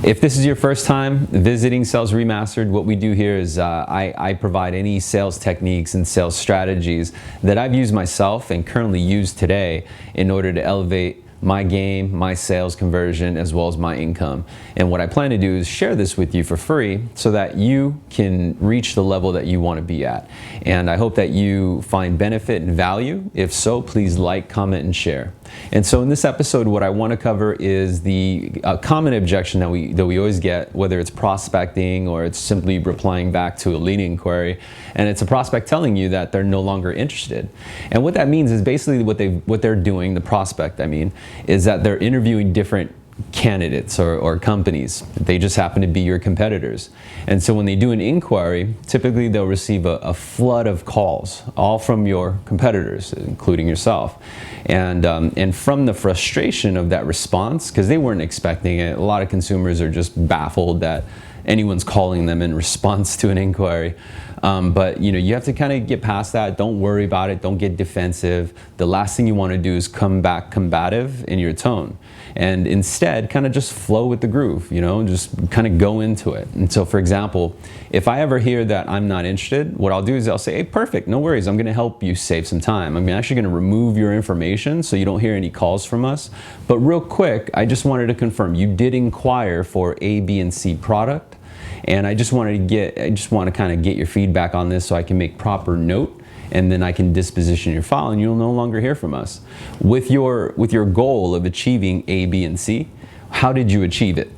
If this is your first time visiting Sales Remastered, what we do here is I provide any sales techniques and sales strategies that I've used myself and currently use today in order to elevate my game, my sales conversion, as well as my income. And what I plan to do is share this with you for free so that you can reach the level that you want to be at. And I hope that you find benefit and value. If so, please like, comment, and share. And so in this episode, what I want to cover is the common objection that we always get, whether it's prospecting or it's simply replying back to a lead inquiry, and it's a prospect telling you that they're no longer interested. And what that means is basically what they're doing, the prospect, I mean, is that they're interviewing different candidates or companies. They just happen to be your competitors. And so when they do an inquiry, typically they'll receive a flood of calls, all from your competitors, including yourself. And from the frustration of that response, because they weren't expecting it, a lot of consumers are just baffled that anyone's calling them in response to an inquiry. But you have to kind of get past that. Don't worry about it. Don't get defensive. The last thing you want to do is come back combative in your tone, and instead kind of just flow with the groove, just kind of go into it. And so, for example, if I ever hear that I'm not interested, what I'll do is I'll say, hey, perfect, no worries. I'm going to help you save some time. I'm actually going to remove your information so you don't hear any calls from us. But real quick, I just wanted to confirm you did inquire for A, B, and C product. And I just want to kind of get your feedback on this so I can make proper note, and then I can disposition your file and you'll no longer hear from us. With your goal of achieving A, B, and C, how did you achieve it?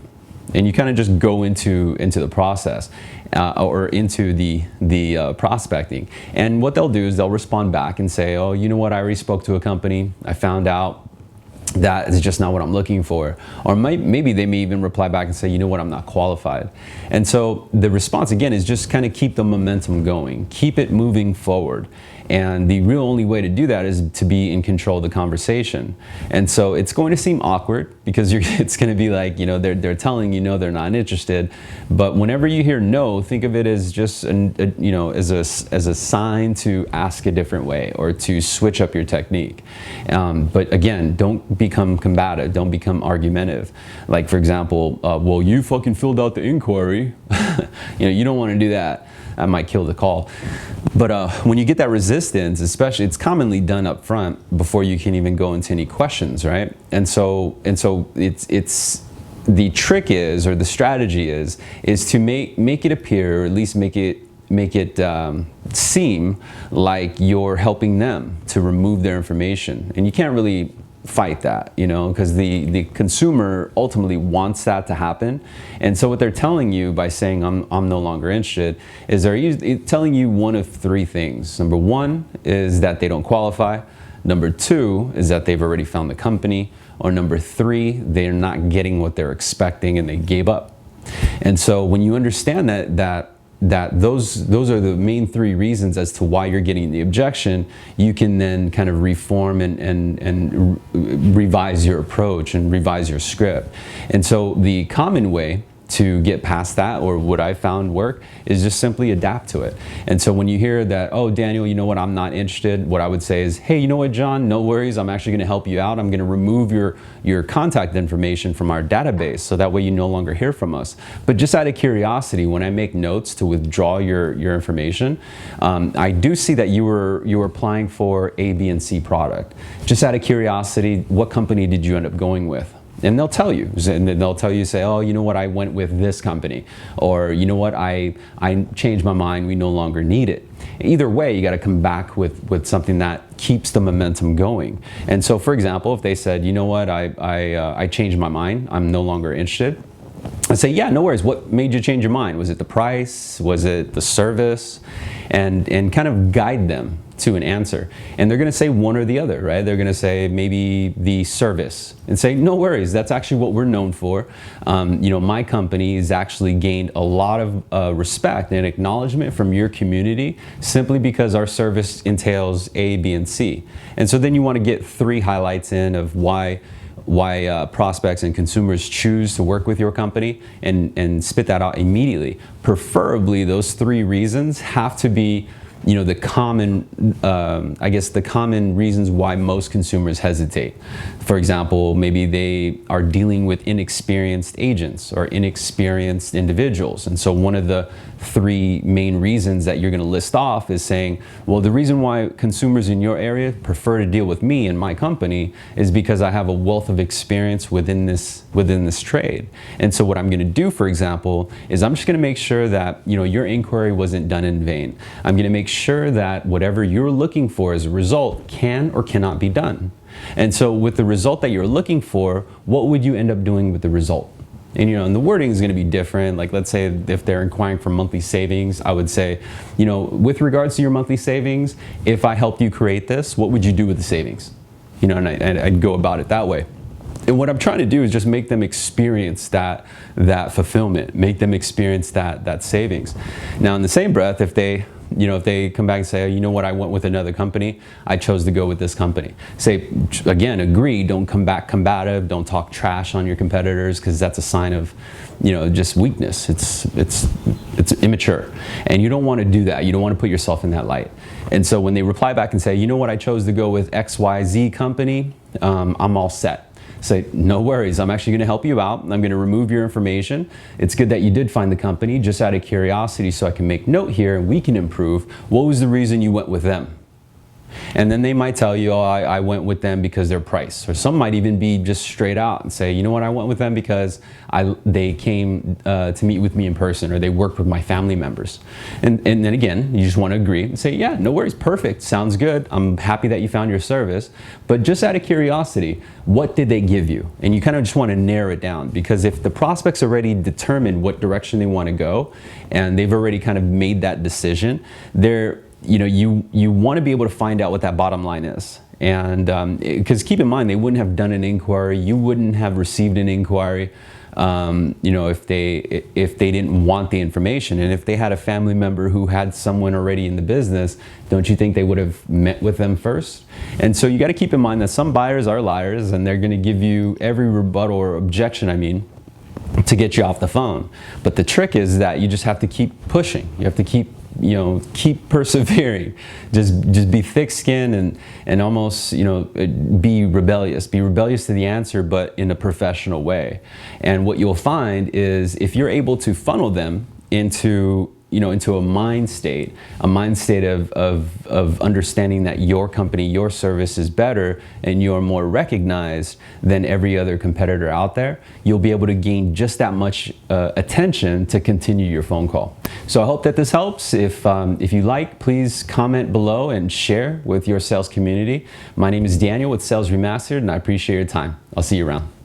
And you kind of just go into the process or into the prospecting. And what they'll do is they'll respond back and say, oh, you know what, I already spoke to a company. I found out that is just not what I'm looking for. Or maybe they may even reply back and say, you know what, I'm not qualified. And so the response again is just kind of keep the momentum going, keep it moving forward. And the real only way to do that is to be in control of the conversation. And so it's going to seem awkward because it's going to be like, they're telling you they're not interested. But whenever you hear no, think of it as just as a sign to ask a different way or to switch up your technique. But again, don't become combative, don't become argumentative. Like, for example, well, you fucking filled out the inquiry. You don't want to do that. That might kill the call. But when you get that resistance, especially, it's commonly done up front before you can even go into any questions, right? And so it's the trick is, or the strategy is to make it appear, or at least make it seem like you're helping them to remove their information. And you can't really fight that, because the consumer ultimately wants that to happen. And so what they're telling you by saying I'm no longer interested is they're telling you one of three things. Number one is that they don't qualify. Number two is that they've already found the company. Or number three, they're not getting what they're expecting and they gave up. And so when you understand that those are the main three reasons as to why you're getting the objection, you can then kind of reform and revise your approach and revise your script. And so the common way to get past that, or what I found work, is just simply adapt to it. And so when you hear that, oh, Daniel, you know what, I'm not interested, what I would say is, hey, you know what, John, no worries, I'm actually going to help you out. I'm going to remove your contact information from our database so that way you no longer hear from us. But just out of curiosity, when I make notes to withdraw your information, I do see that you were applying for A, B, and C product. Just out of curiosity, what company did you end up going with? And they'll tell you, and they'll tell you, say, oh, you know what, I went with this company, or you know what, I changed my mind, we no longer need it. Either way, you got to come back with something that keeps the momentum going. And so, for example, if they said, you know what, I changed my mind, I'm no longer interested, I say, yeah, no worries. What made you change your mind? Was it the price? Was it the service? And kind of guide them to an answer. And they're going to say one or the other, right? They're going to say maybe the service and say, no worries, that's actually what we're known for. My company has actually gained a lot of respect and acknowledgement from your community simply because our service entails A, B, and C. And so then you want to get three highlights in of why prospects and consumers choose to work with your company, and spit that out immediately. Preferably, those three reasons have to be the common, I guess the common reasons why most consumers hesitate. For example, maybe they are dealing with inexperienced agents or inexperienced individuals. And so one of the three main reasons that you're going to list off is saying, well, the reason why consumers in your area prefer to deal with me and my company is because I have a wealth of experience within this trade. And so what I'm going to do, for example, is I'm just going to make sure that your inquiry wasn't done in vain. I'm going to make sure that whatever you're looking for as a result can or cannot be done. And so with the result that you're looking for, what would you end up doing with the result? And and the wording is going to be different. Like, let's say if they're inquiring for monthly savings, I would say, with regards to your monthly savings, if I helped you create this, what would you do with the savings? And I'd go about it that way. And what I'm trying to do is just make them experience that fulfillment, make them experience that savings. Now, in the same breath, if they come back and say, oh, you know what, I went with another company, I chose to go with this company. Say, again, agree, don't come back combative, don't talk trash on your competitors, because that's a sign of, just weakness. It's immature. And you don't want to do that. You don't want to put yourself in that light. And so when they reply back and say, you know what, I chose to go with XYZ company, I'm all set. Say, no worries, I'm actually going to help you out. I'm going to remove your information. It's good that you did find the company, just out of curiosity, so I can make note here and we can improve. What was the reason you went with them? And then they might tell you, oh, I went with them because their price. Or some might even be just straight out and say, you know what, I went with them because they came to meet with me in person, or they worked with my family members. And then again, you just want to agree and say, yeah, no worries, perfect, sounds good. I'm happy that you found your service. But just out of curiosity, what did they give you? And you kind of just want to narrow it down, because if the prospect's already determined what direction they want to go, and they've already kind of made that decision, you want to be able to find out what that bottom line is. And because keep in mind, they wouldn't have done an inquiry, you wouldn't have received an inquiry, if they didn't want the information. And if they had a family member who had someone already in the business, don't you think they would have met with them first? And so you got to keep in mind that some buyers are liars, and they're going to give you every rebuttal or objection, to get you off the phone. But the trick is that you just have to keep pushing. You have to keep persevering. Just be thick-skinned and almost, be rebellious. Be rebellious to the answer, but in a professional way. And what you'll find is, if you're able to funnel them into a mind state of understanding that your company, your service is better, and you're more recognized than every other competitor out there, you'll be able to gain just that much attention to continue your phone call. So I hope that this helps. If you like, please comment below and share with your sales community. My name is Daniel with Sales Remastered, and I appreciate your time. I'll see you around.